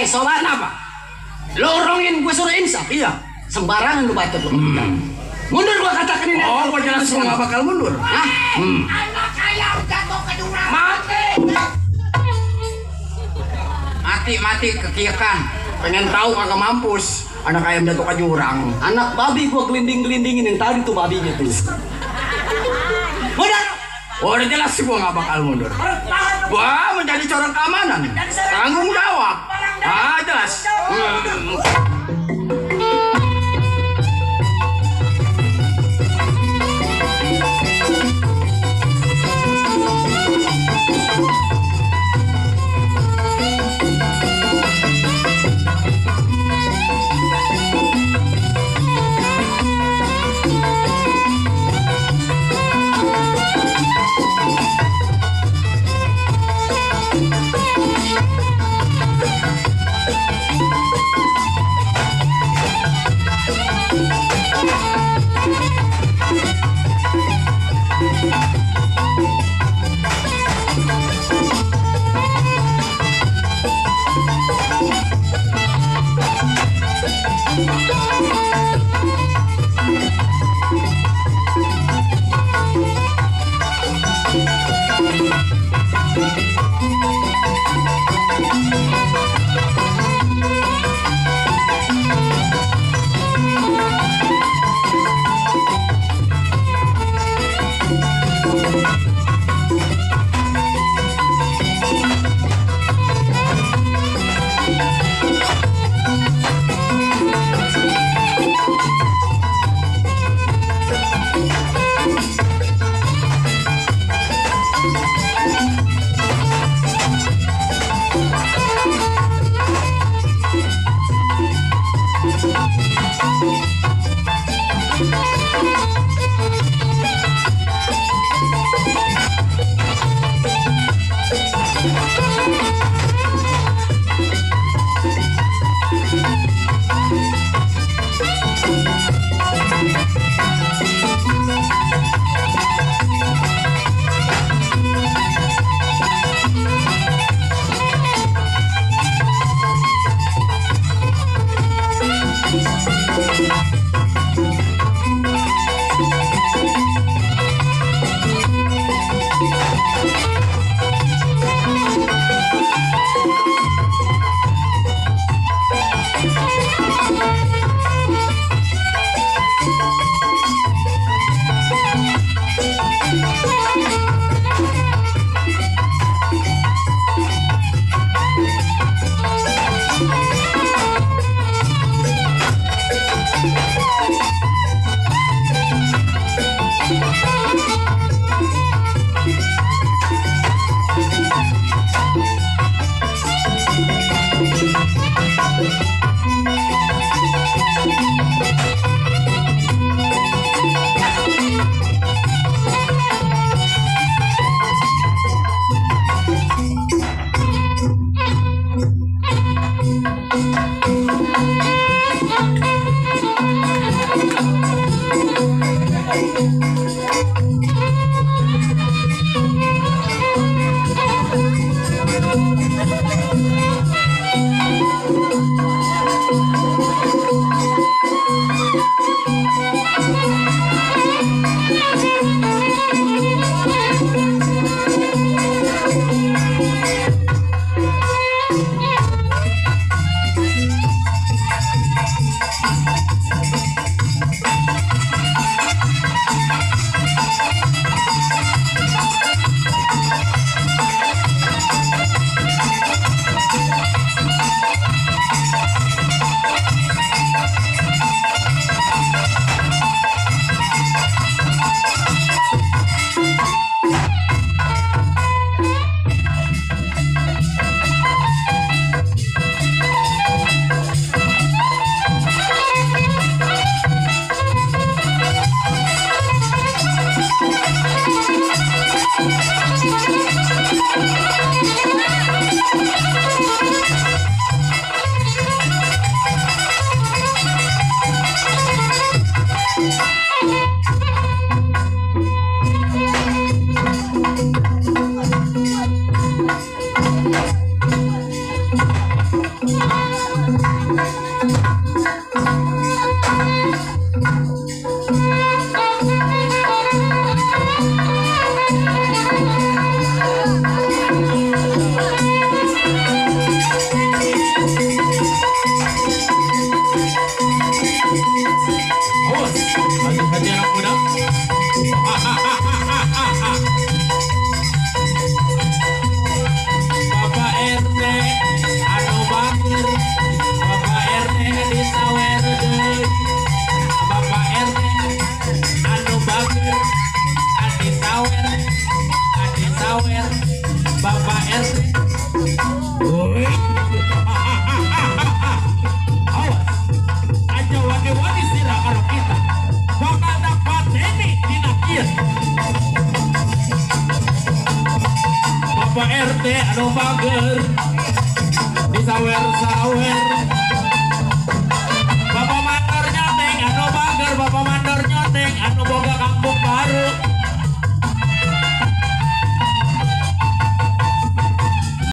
Sobat apa? Lorongin gue suruh insaf, iya. Sembarangan lu bacot lu. Mundur gua katakan ini. Oh, gua jelas gua nggak bakal mundur. Hah? Anak ayam jatuh ke jurang. Mati kekiakan. Pengen tahu kagak mampus. Anak ayam jatuh ke jurang. Anak babi gua gelinding-gelindingin yang tadi tuh babinya tuh. Mundur. Oh, udah jelas sih gua nggak bakal mundur. Gua menjadi corong keamanan. Tanggung jawab. Ah, jelas. Bapak RT anu mager